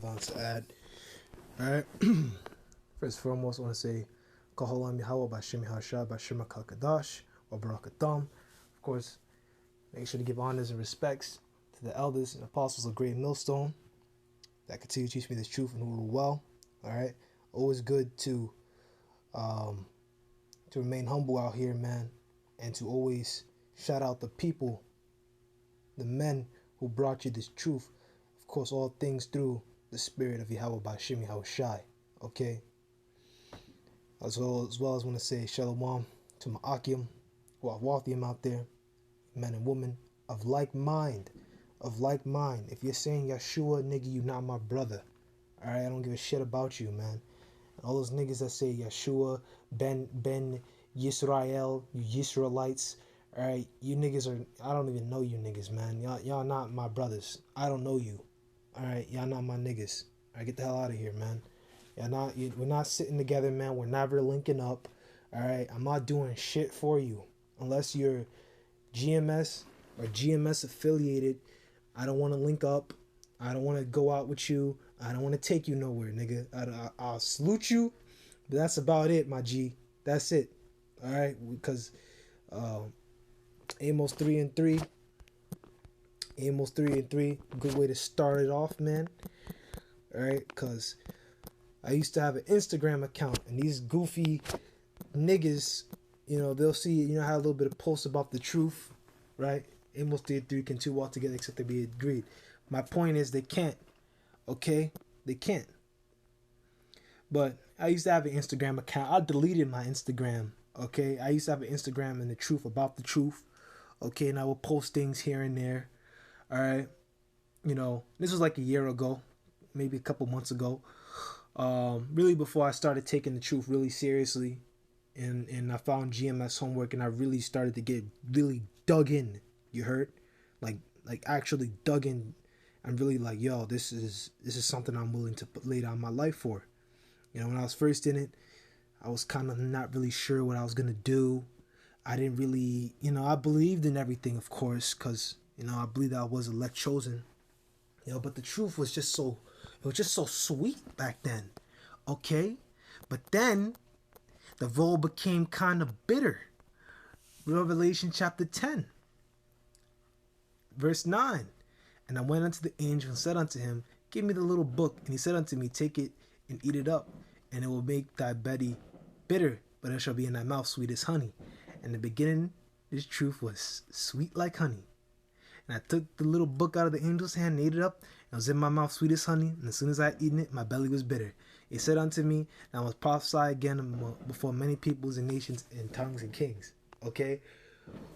On to add. Alright. First and foremost, I want to say Kaholam Yahweh Bashim Hasha Bashim Kalkadash or Barakatam. Of course, make sure to give honors and respects to the elders and apostles of Great Millstone that continue to teach me this truth and who rule well. Alright. Always good to remain humble out here, man, and to always shout out the people, the men who brought you this truth. Of course, all things through the spirit of Yahweh Bashim Yahushai. Okay. As well as want to say Shalom to my Akim, Walthium out there, men and women of like mind. Of like mind. If you're saying Yeshua, nigga, you not my brother. Alright, I don't give a shit about you, man. All those niggas that say Yeshua, Ben Yisrael, you Yisraelites. Alright, you niggas are, I don't even know you niggas, man. Y'all not my brothers. I don't know you. Alright, y'all not my niggas. Alright, get the hell out of here, man. We're not sitting together, man. We're never linking up. Alright, I'm not doing shit for you. Unless you're GMS or GMS affiliated, I don't want to link up. I don't want to go out with you. I don't want to take you nowhere, nigga. I'll salute you, but that's about it, my G. That's it. Alright, because Amos 3-3. Amos 3-3. Good way to start it off, man. Alright, because I used to have an Instagram account, and these goofy niggas, they'll see, I had a little bit of posts about the truth, right? Amos 3-3 can two walk together except they be agreed. My point is they can't, okay? They can't. But I used to have an Instagram account. I deleted my Instagram, okay? I used to have an Instagram and the truth about the truth, okay? And I would post things here and there, all right? This was like a year ago, maybe a couple months ago. Really before I started taking the truth really seriously, and I found GMS homework, and I really started to get really dug in. You heard, like actually dug in. I'm really like, yo, this is something I'm willing to lay down my life for. When I was first in it, I was kind of not really sure what I was gonna do. I didn't really, I believed in everything, of course, because I believed I was elect chosen. But the truth was just so. It was just so sweet back then, okay? But then, the road became kind of bitter. Revelation chapter 10, verse 9. And I went unto the angel and said unto him, give me the little book. And he said unto me, take it and eat it up, and it will make thy belly bitter, but it shall be in thy mouth sweet as honey. In the beginning, this truth was sweet like honey. And I took the little book out of the angel's hand and ate it up. It was in my mouth sweet as honey. And as soon as I had eaten it, my belly was bitter. He said unto me, I must prophesy again before many peoples and nations and tongues and kings. Okay?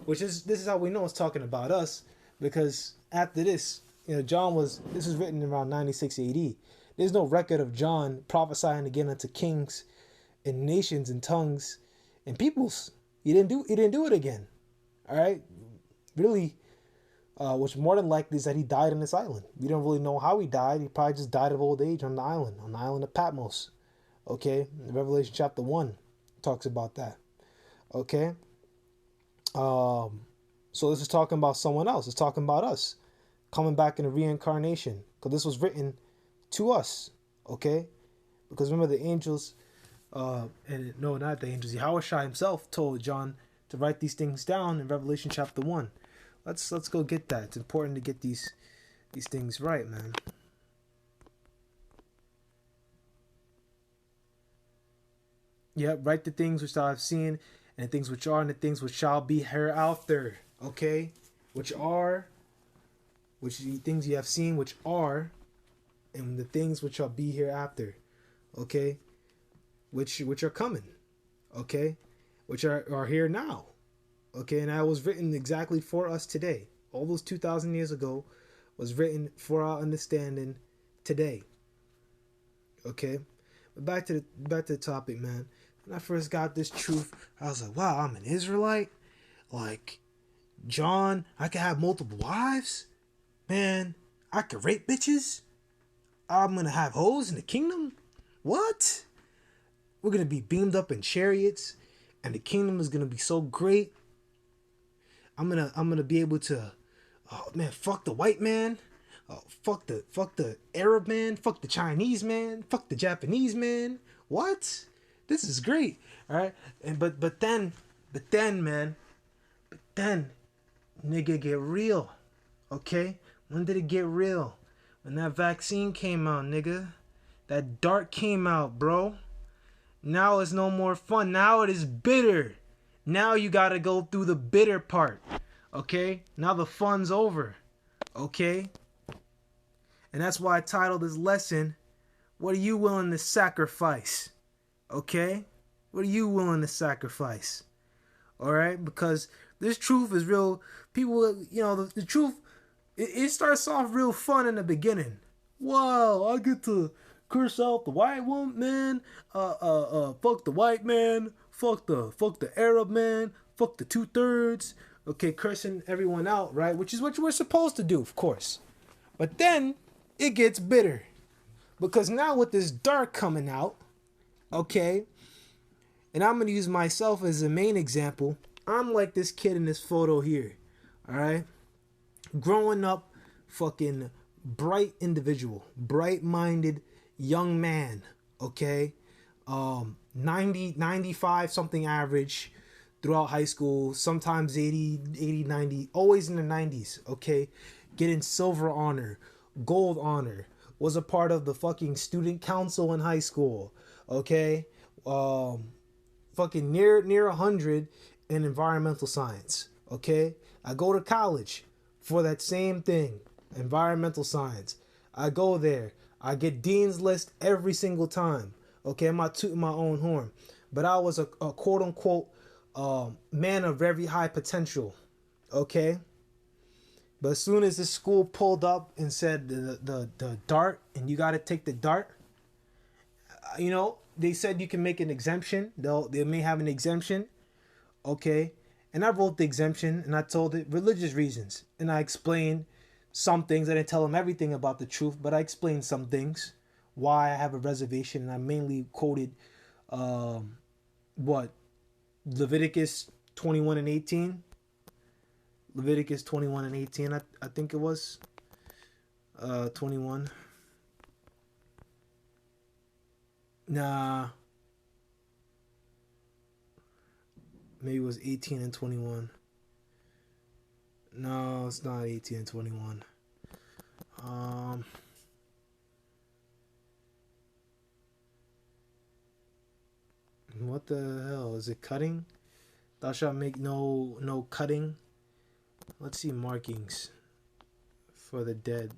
This is how we know it's talking about us. Because after this, this was written around 96 AD. There's no record of John prophesying again unto kings and nations and tongues and peoples. He didn't do it again. All right? Really, which more than likely is that he died on this island. We don't really know how he died. He probably just died of old age on the island of Patmos. Okay? Revelation chapter 1 talks about that. Okay? So this is talking about someone else. It's talking about us coming back in a reincarnation. Because this was written to us. Okay? Because remember the angels, not the angels. Yahushua himself told John to write these things down in Revelation chapter 1. Let's go get that. It's important to get these things right, man. Yeah, write the things which I have seen, and the things which are, and the things which shall be hereafter. Okay? Which the things you have seen, which are, and the things which shall be hereafter. Okay? Which are coming. Okay? Which are here now. Okay, and that was written exactly for us today. All those 2,000 years ago was written for our understanding today. Okay, but back to the topic, man. When I first got this truth, I was like, wow, I'm an Israelite. Like, John, I could have multiple wives. Man, I could rape bitches. I'm gonna have hoes in the kingdom. What? We're gonna be beamed up in chariots, and the kingdom is gonna be so great. I'm gonna be able to, oh man, fuck the white man. Fuck the Arab man, fuck the Chinese man, fuck the Japanese man. What? This is great. All right, and but then man, then nigga get real. Okay, when did it get real? When that vaccine came out, nigga. That dart came out, bro. Now it's no more fun. Now it is bitter. Now you gotta go through the bitter part. Okay? Now the fun's over. Okay? And that's why I titled this lesson, What Are You Willing to Sacrifice? Okay? What are you willing to sacrifice? Alright? Because this truth is real. People, you know, the truth, it starts off real fun in the beginning. Wow, I get to curse out the white woman, man. Fuck the white man. Fuck the Arab man. Fuck the 2/3. Okay, cursing everyone out, right? Which is what you were supposed to do, of course. But then it gets bitter. Because now with this dark coming out, okay, and I'm going to use myself as the main example. I'm like this kid in this photo here, all right? Growing up, fucking bright individual, bright-minded young man, okay? 95 something average throughout high school, sometimes 80, 90, always in the 90s, okay? Getting silver honor, gold honor, was a part of the fucking student council in high school, okay? Fucking near 100 in environmental science, okay? I go to college for that same thing, environmental science. I go there. I get dean's list every single time. Okay, I'm not tooting my own horn. But I was a quote unquote man of very high potential. Okay? But as soon as the school pulled up and said the dart, and you got to take the dart, you know, they said you can make an exemption. They may have an exemption. Okay? And I wrote the exemption and I told it religious reasons. And I explained some things. I didn't tell them everything about the truth, but I explained some things. Why I have a reservation. And I mainly quoted Leviticus 21 and 18. Leviticus 21 and 18, I think it was. 21. Nah. Maybe it was 18 and 21. No, it's not 18 and 21. What the hell? Is it cutting? Thou shalt make no cutting. Let's see markings for the dead.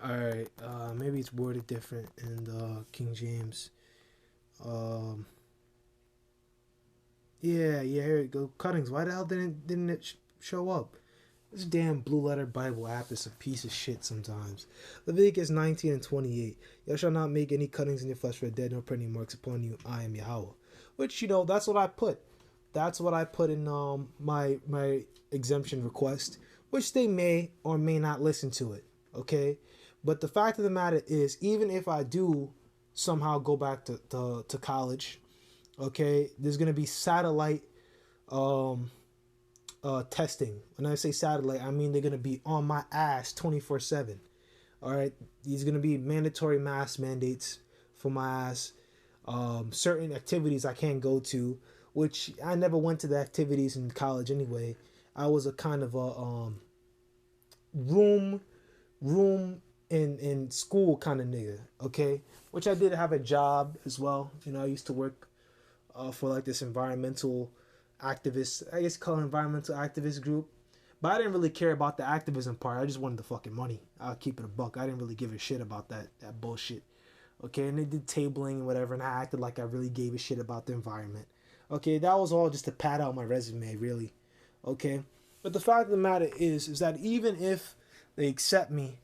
Alright, maybe it's worded different in King James. Yeah, here it go. Cuttings. Why the hell didn't it show up? This damn Blue Letter Bible app is a piece of shit sometimes. Leviticus 19 and 28. You shall not make any cuttings in your flesh for the dead, nor put any marks upon you. I am Yahweh. Which, you know, that's what I put. That's what I put in my exemption request, which they may or may not listen to it. Okay? But the fact of the matter is, even if I do somehow go back to college, okay, there's going to be satellite testing. When I say satellite, I mean they're going to be on my ass 24/7. All right, these are going to be mandatory mask mandates for my ass. Certain activities I can't go to, which I never went to the activities in college anyway. I was a kind of a room in school kind of nigga, okay? Which I did have a job as well. You know, I used to work for like this environmental activist, I guess call it environmental activist group. But I didn't really care about the activism part. I just wanted the fucking money. I'll keep it a buck. I didn't really give a shit about that bullshit. Okay, and they did tabling and whatever, and I acted like I really gave a shit about the environment. Okay, that was all just to pad out my resume, really. Okay, but the fact of the matter is that even if they accept me,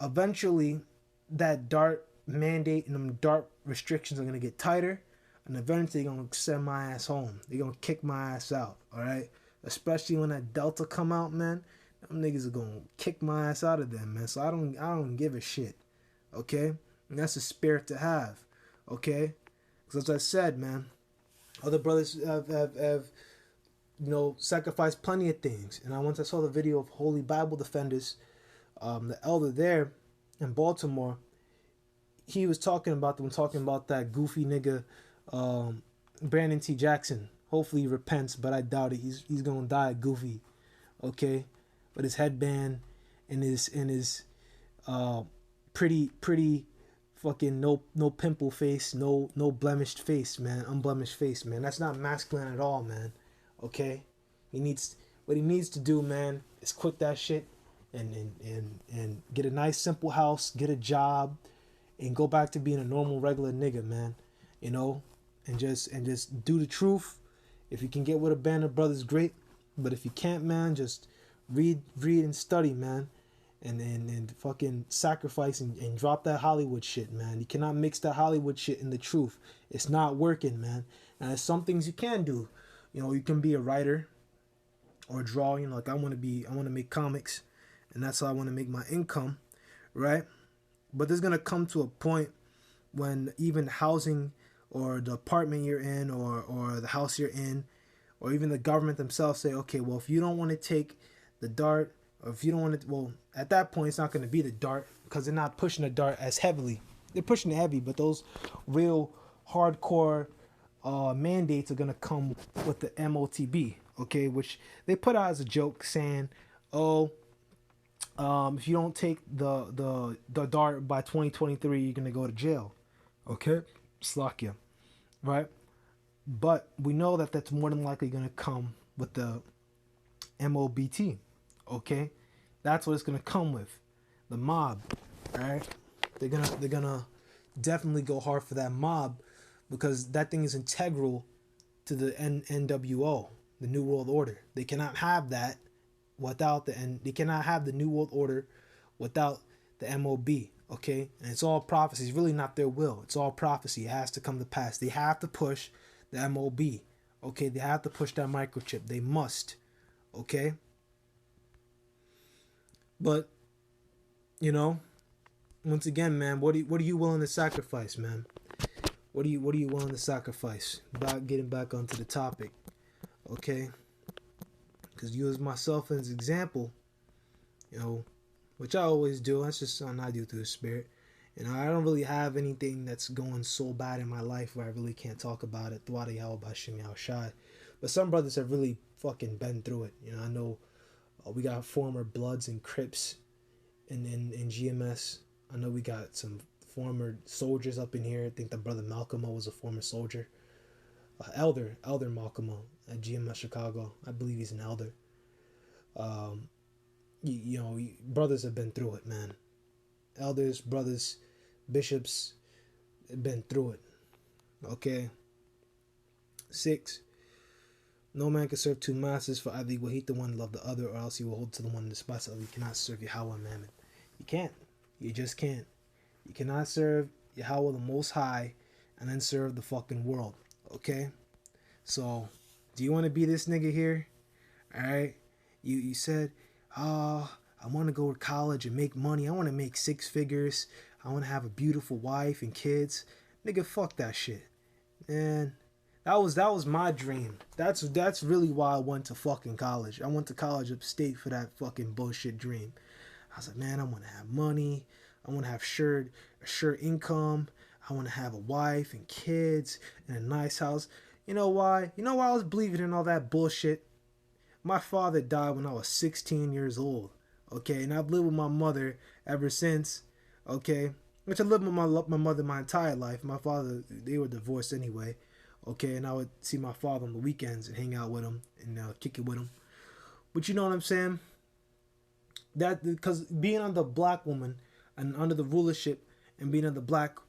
eventually that DART mandate and them DART restrictions are gonna get tighter, and eventually they're gonna send my ass home. They're gonna kick my ass out, all right? Especially when that Delta come out, man. Them niggas are gonna kick my ass out of them, man. So I don't give a shit, okay? And that's the spirit to have, okay? Because as I said, man, other brothers have you know, sacrificed plenty of things. And once I saw the video of Holy Bible Defenders The elder there in Baltimore, he was talking about them, talking about that goofy nigga, Brandon T. Jackson. Hopefully he repents, but I doubt it. He's gonna die goofy, okay, with his headband and his uh pretty fucking no pimple face, no blemished face, man, unblemished face, man. That's not masculine at all, man. Okay, what he needs to do, man, is quit that shit and get a nice simple house, get a job, and go back to being a normal regular nigga, man. You know, and just do the truth. If you can get with a band of brothers, great. But if you can't, man, just read and study, man. And fucking sacrifice and drop that Hollywood shit, man. You cannot mix that Hollywood shit in the truth. It's not working, man. And there's some things you can do. You know, you can be a writer or draw. You know, like I want to make comics, and that's how I want to make my income, right? But there's gonna come to a point when even housing or the apartment you're in or the house you're in or even the government themselves say, okay, well, if you don't want to take the dart, or if you don't want to, well, at that point, it's not going to be the dart because they're not pushing the dart as heavily. They're pushing it heavy, but those real hardcore mandates are going to come with the MOTB, okay, which they put out as a joke saying, oh, if you don't take the dart by 2023, you're going to go to jail, okay? Slovakia, right? But we know that that's more than likely going to come with the MOBT, okay? That's what it's going to come with. The mob, right? They're gonna definitely go hard for that mob because that thing is integral to the NWO, the New World Order. They cannot have that without they cannot have the New World Order without the MOB, okay? And it's all prophecy. It's really not their will. It's all prophecy. It has to come to pass. They have to push the MOB, okay? They have to push that microchip. They must, okay? But, you know, once again, man, what are you willing to sacrifice, man? What are you willing to sacrifice? Getting back onto the topic, okay? Because you as myself as an example, you know, which I always do. That's just something I do through the spirit. You know, I don't really have anything that's going so bad in my life where I really can't talk about it. But some brothers have really fucking been through it. You know, I know we got former Bloods and Crips in GMS. I know we got some former soldiers up in here. I think the brother Malcolm was a former soldier. Elder Malcolm at GMS Chicago. I believe he's an elder. You know, brothers have been through it, man. Elders, brothers, bishops have been through it. Okay. 6. No man can serve two masters, for either he will hate the one and love the other, or else he will hold to the one and despise the other. You cannot serve Yahweh and Mammon. You can't. You just can't. You cannot serve Yahweh the Most High and then serve the fucking world. Okay? So, do you want to be this nigga here? Alright? You said, I want to go to college and make money. I want to make 6 figures. I want to have a beautiful wife and kids. Nigga, fuck that shit. Man, that was my dream. That's really why I went to fucking college. I went to college upstate for that fucking bullshit dream. I was like, man, I want to have money. I want to have a sure income. I want to have a wife and kids and a nice house. You know why? You know why I was believing in all that bullshit? My father died when I was 16 years old. Okay, and I've lived with my mother ever since. Okay, which I lived with my mother my entire life. My father, they were divorced anyway. Okay, and I would see my father on the weekends and hang out with him and kick it with him. But you know what I'm saying? That because being under black woman and under the rulership and being in the black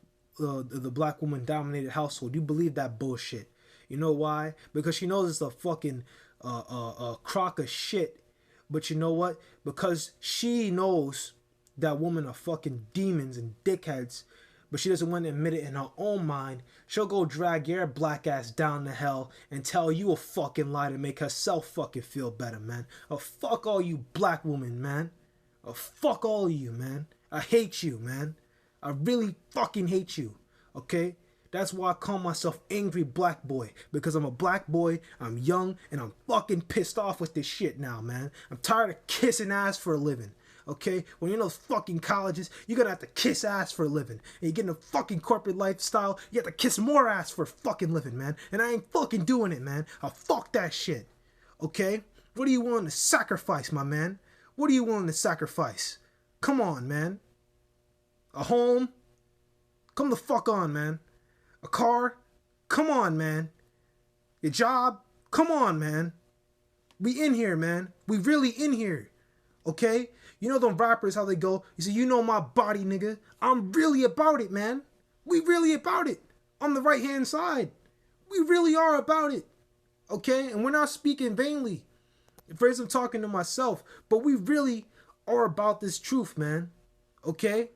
woman dominated household, you believe that bullshit. You know why? Because she knows it's a fucking crock of shit. But you know what? Because she knows that women are fucking demons and dickheads, but she doesn't want to admit it in her own mind, she'll go drag your black ass down to hell and tell you a fucking lie to make herself fucking feel better, man. Oh, fuck all you black women, man. Oh, fuck all of you, man. I hate you, man. I really fucking hate you, okay? That's why I call myself Angry Black Boy. Because I'm a black boy, I'm young, and I'm fucking pissed off with this shit now, man. I'm tired of kissing ass for a living. Okay, when you're in those fucking colleges, you're gonna have to kiss ass for a living. And you get in a fucking corporate lifestyle, you have to kiss more ass for a fucking living, man. And I ain't fucking doing it, man. Fuck that shit. Okay? What are you willing to sacrifice, my man? What are you willing to sacrifice? Come on, man. A home? Come the fuck on, man. A car? Come on, man. Your job? Come on, man. We in here, man. We really in here. Okay? You know them rappers, how they go, you say, you know my body, nigga. I'm really about it, man. We really about it. On the right-hand side. We really are about it. Okay? And we're not speaking vainly. At first I'm talking to myself. But we really are about this truth, man. Okay?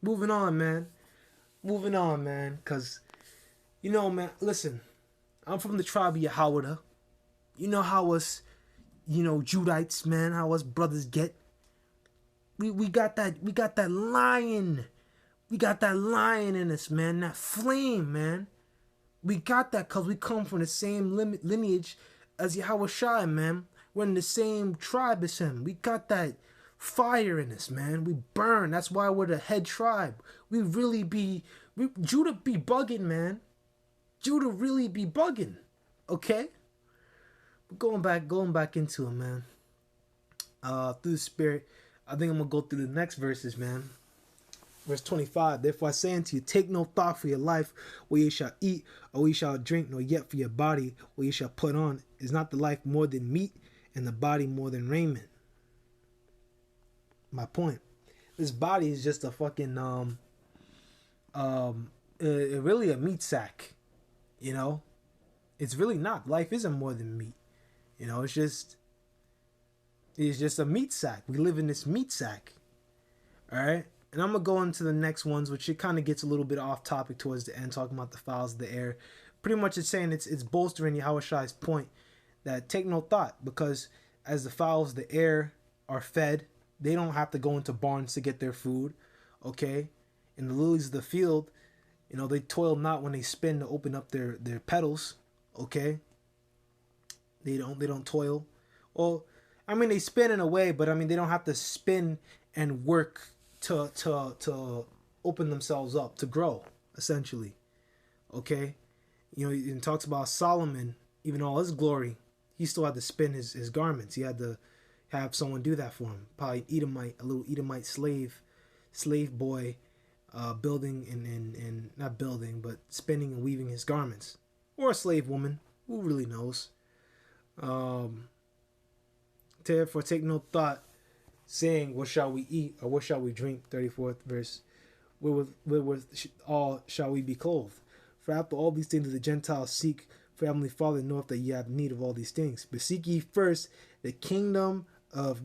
Moving on, man. Moving on, man. Because, you know, man, listen. I'm from the tribe of Yahweh. You know how us, you know, Judites, man, how us brothers get. We got that lion. We got that lion in us, man. That flame, man. We got that because we come from the same lineage as Yahweh Shai, man. We're in the same tribe as him. We got that fire in us, man. We burn. That's why we're the head tribe. We really be... Judah be bugging, man. Judah really be bugging. Okay? But going back into it, man. Through the Spirit, I think I'm going to go through the next verses, man. Verse 25, therefore I say unto you, take no thought for your life, what ye shall eat, or what ye shall drink, nor yet for your body, what ye shall put on. Is not the life more than meat, and the body more than raiment? My point. This body is just a fucking, really a meat sack, you know? It's really not. Life isn't more than meat. You know, it's just a meat sack. We live in this meat sack. All right? And I'm going to go into the next ones, which it kind of gets a little bit off topic towards the end, talking about the fowls of the air. Pretty much it's saying it's bolstering Yahweh Shai's point that take no thought, because as the fowls of the air are fed, they don't have to go into barns to get their food, okay? And the lilies of the field, you know, they toil not when they spin to open up their petals, okay? They don't toil. Well, I mean, they spin in a way, but I mean, they don't have to spin and work to open themselves up, to grow, essentially. Okay? You know, it talks about Solomon, even all his glory, he still had to spin his garments. He had to have someone do that for him. Probably a little Edomite slave boy, building and not building, but spinning and weaving his garments. Or a slave woman, who really knows? Therefore take no thought, saying, what shall we eat, or what shall we drink? 34th verse. Wherewith all shall we be clothed? For after all these things do the Gentiles seek, for Heavenly Father knoweth that ye have need of all these things. But seek ye first the kingdom of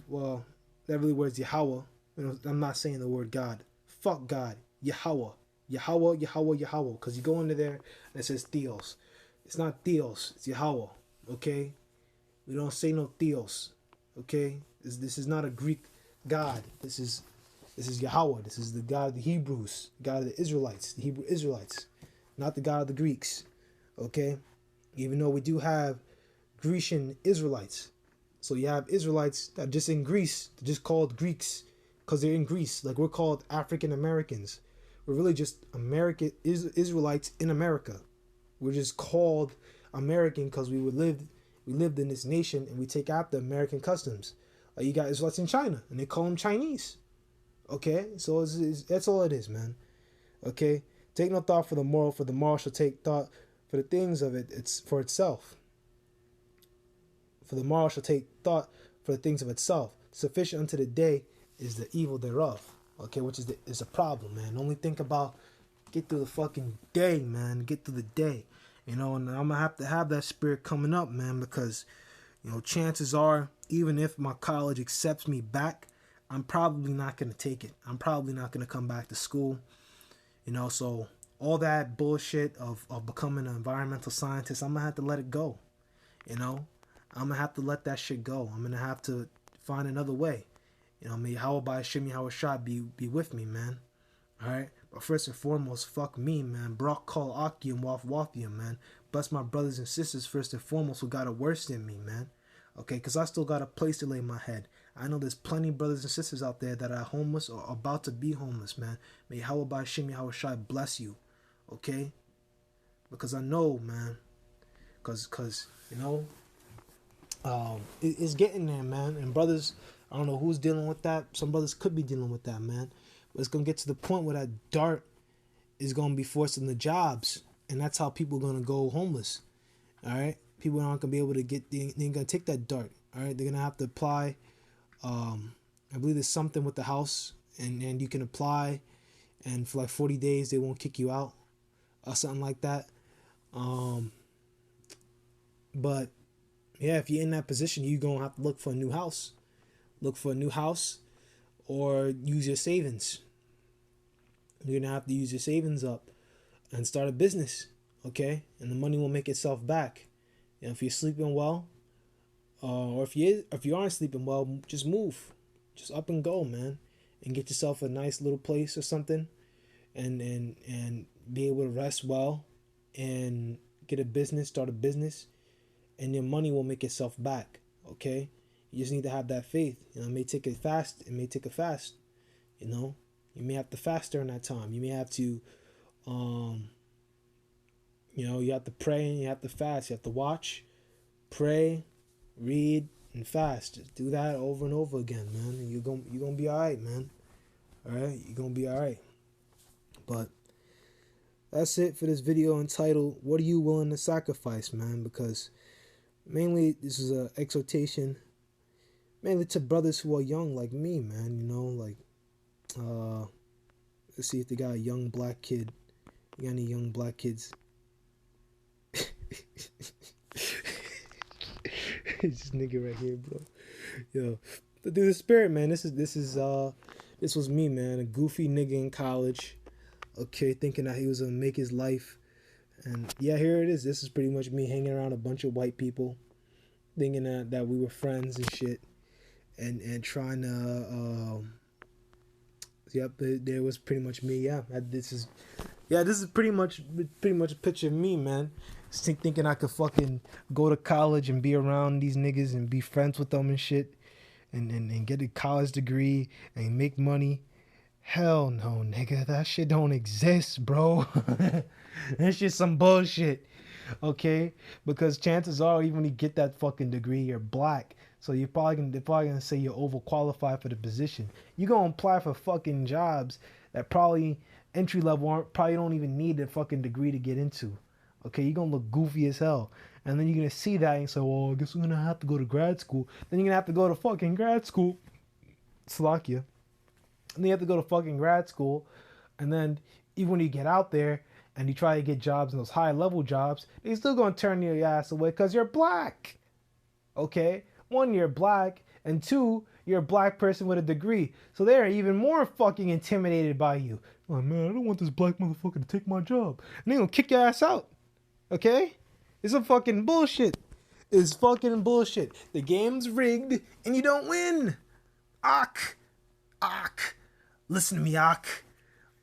well, that really word is Yahweh. You know, I'm not saying the word God. Fuck God. Yahweh. Yahweh, Yahweh, Yahweh. Because you go into there and it says Theos. It's not Theos. It's Yahweh. Okay? We don't say no Theos. Okay? This is not a Greek God. This is Yahweh. This is the God of the Hebrews. The God of the Israelites. The Hebrew Israelites. Not the God of the Greeks. Okay? Even though we do have Grecian Israelites. So you have Israelites that are just in Greece. They're just called Greeks because they're in Greece. Like we're called African Americans. We're really just American Israelites in America. We're just called American because we lived in this nation and we take after American customs. Like you got Israelites in China and they call them Chinese. Okay? So that's all it is, man. Okay? Take no thought for the moral shall take thought for the things of it. It's for itself. For the moral shall take thought for the things of itself. Sufficient unto the day is the evil thereof. Okay, which is a problem, man. Only think about get through the fucking day, man. Get through the day. You know, and I'm gonna have to have that spirit coming up, man, because, you know, chances are, even if my college accepts me back, I'm probably not gonna take it. I'm probably not gonna come back to school. You know, so all that bullshit of becoming an environmental scientist, I'm gonna have to let it go. You know? I'm gonna have to let that shit go. I'm gonna have to find another way. You know, may how by Shimmy how shot be with me, man. Alright? But first and foremost, fuck me, man. Brock call Aki and Waf Wafium, man. Bless my brothers and sisters first and foremost who got it worse than me, man. Okay, because I still got a place to lay my head. I know there's plenty of brothers and sisters out there that are homeless or about to be homeless, man. May Yahweh Shemi Shai bless you, okay? Because I know, man, because you know, it's getting there, man. And brothers, I don't know who's dealing with that. Some brothers could be dealing with that, man. But it's gonna get to the point where that dart is gonna be forcing the jobs, and that's how people are gonna go homeless. All right, people aren't gonna be able to get. They ain't gonna take that dart. All right, they're gonna have to apply. I believe there's something with the house, and you can apply, and for like 40 days they won't kick you out, or something like that. But yeah, if you're in that position, you're gonna have to look for a new house. Look for a new house, or use your savings. You're gonna have to use your savings up and start a business, okay? And the money will make itself back. You know, if you're sleeping well, or if you aren't sleeping well, just move, just up and go, man, and get yourself a nice little place or something, and be able to rest well, and get a business, start a business, and your money will make itself back, okay? You just need to have that faith. You know, it may take a fast. It may take a fast. You know, you may have to fast during that time. You may have to, you know, you have to pray and you have to fast. You have to watch, pray, read, and fast. Just do that over and over again, man. And you're gonna be all right, man. All right, you're gonna be all right. But that's it for this video entitled "What Are You Willing to Sacrifice, Man?" Because mainly this is a exhortation, mainly to brothers who are young like me, man. You know, like, let's see if they got a young black kid. You got any young black kids? This nigga right here, bro. Yo, but through the spirit, man. This was me, man. A goofy nigga in college. Okay, thinking that he was gonna make his life, and yeah, here it is. This is pretty much me hanging around a bunch of white people, thinking that we were friends and shit, and trying to yep, there was pretty much me. Yeah, this is pretty much a picture of me, man. Thinking I could fucking go to college and be around these niggas and be friends with them and shit, and get a college degree and make money. Hell no, nigga. That shit don't exist, bro. That shit's some bullshit. Okay? Because chances are, even when you get that fucking degree, you're black. So they're probably gonna say you're overqualified for the position. You're gonna apply for fucking jobs that probably entry level probably don't even need a fucking degree to get into. Okay, you're gonna look goofy as hell. And then you're gonna see that and say, well, I guess I'm gonna have to go to grad school. Then you're gonna have to go to fucking grad school. Slovakia. And then you have to go to fucking grad school. And then even when you get out there and you try to get jobs in those high level jobs, they're still gonna turn your ass away because you're black. Okay? One, you're black, and two, you're a black person with a degree. So they're even more fucking intimidated by you. Oh man, I don't want this black motherfucker to take my job. And they're gonna kick your ass out. Okay? It's a fucking bullshit. It's fucking bullshit. The game's rigged and you don't win. Ak. Listen to me, Ak.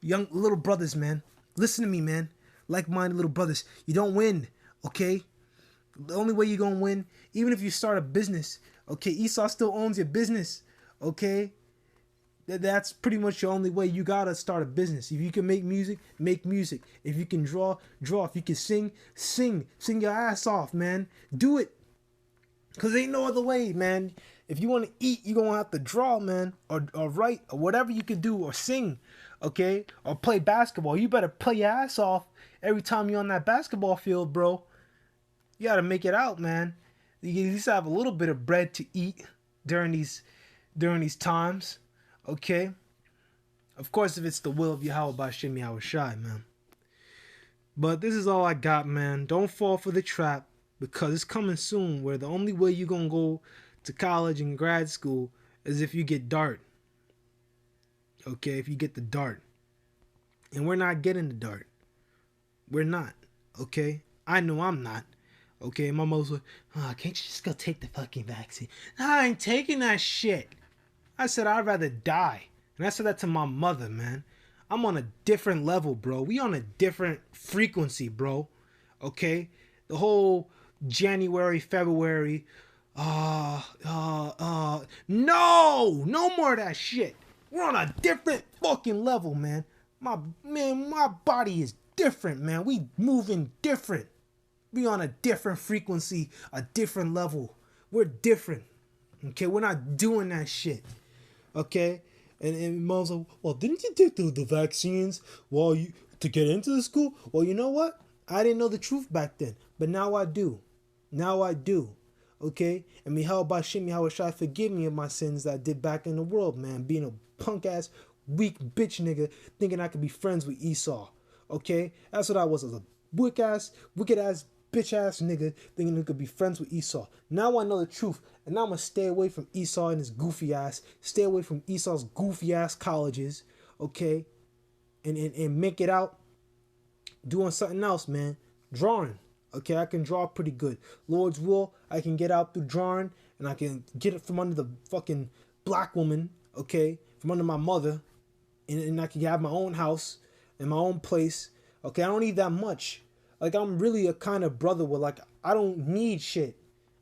Young little brothers, man. Listen to me, man. Like-minded little brothers. You don't win. Okay? The only way you're gonna win, even if you start a business, okay, Esau still owns your business, okay? That's pretty much your only way. You gotta start a business. If you can make music, make music. If you can draw. If you can sing, sing your ass off, man. Do it, cause ain't no other way, man. If you want to eat, you're gonna have to draw, man, or write, or whatever you can do, or sing, okay, or play basketball. You better play your ass off every time you're on that basketball field, bro. You gotta make it out, man. You at least have a little bit of bread to eat during these times, okay? Of course, if it's the will of Yahweh Bashim Yahweh Shai, man. But this is all I got, man. Don't fall for the trap, because it's coming soon where the only way you're gonna go to college and grad school is if you get dart. Okay, if you get the dart. And we're not getting the dart. We're not, okay? I know I'm not. Okay, my mother's like, oh, can't you just go take the fucking vaccine? No, I ain't taking that shit. I said I'd rather die. And I said that to my mother, man. I'm on a different level, bro. We on a different frequency, bro. Okay? The whole January, February, no more of that shit. We're on a different fucking level, man. My body is different, man. We moving different. We on a different frequency, a different level. We're different. Okay, we're not doing that shit. Okay, and mom's like, well, didn't you take the vaccines while you to get into the school? Well, you know what? I didn't know the truth back then, but now I do. Now I do. Okay, and me how about shimmy how I forgive me of my sins that I did back in the world, man. Being a punk ass weak bitch nigga, thinking I could be friends with Esau. Okay, that's what I was, as a wicked ass bitch ass nigga thinking I could be friends with Esau. Now I know the truth, and now I'm gonna stay away from Esau and his goofy ass. Stay away from Esau's goofy ass colleges. Okay, and make it out doing something else, man. Drawing. Okay, I can draw pretty good. Lord's will, I can get out through drawing, and I can get it from under the fucking black woman, okay, from under my mother, and I can have my own house and my own place. Okay, I don't need that much. Like, I'm really a kind of brother where, like, I don't need shit.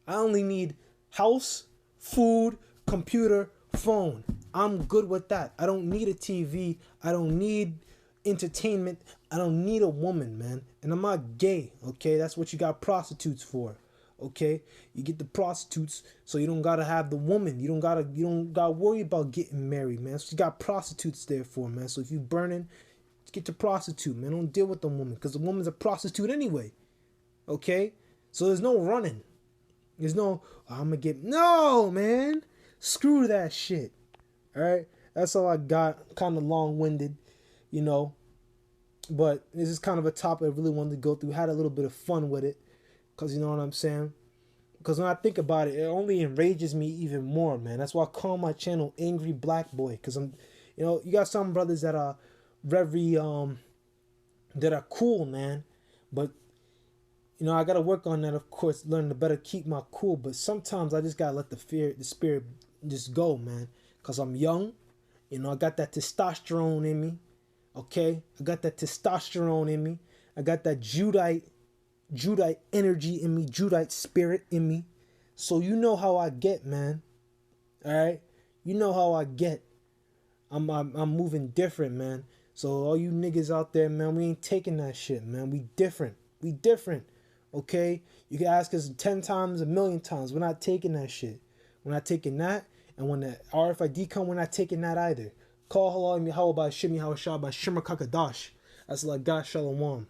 I only need house, food, computer, phone. I'm good with that. I don't need a TV. I don't need entertainment. I don't need a woman, man. And I'm not gay, okay? That's what you got prostitutes for, okay? You get the prostitutes so you don't gotta have the woman. You don't gotta worry about getting married, man. So you got prostitutes there for, man. So if you burning, get your prostitute, man. Don't deal with the woman, because the woman's a prostitute anyway, okay? So there's no running. There's no, I'm gonna get, no, man. Screw that shit, all right? That's all I got. Kind of long-winded, you know. But this is kind of a topic I really wanted to go through. Had a little bit of fun with it, because you know what I'm saying? Because when I think about it, it only enrages me even more, man. That's why I call my channel Angry Black Boy. Because I'm, you know, you got some brothers that are very, that are cool, man. But, you know, I got to work on that, of course, learn to better keep my cool. But sometimes I just got to let the spirit just go, man. Because I'm young. You know, I got that testosterone in me. Okay? I got that testosterone in me. I got that Judite energy in me, Judite spirit in me. So you know how I get, man. All right? You know how I get. I'm moving different, man. So all you niggas out there, man, we ain't taking that shit, man. We different. We different. Okay? You can ask us 10 times, a million times. We're not taking that shit. We're not taking that. And when the RFID come, we're not taking that either. Call halal how about shimmy how shah by Shimmer Kakadash. That's like God Shalom.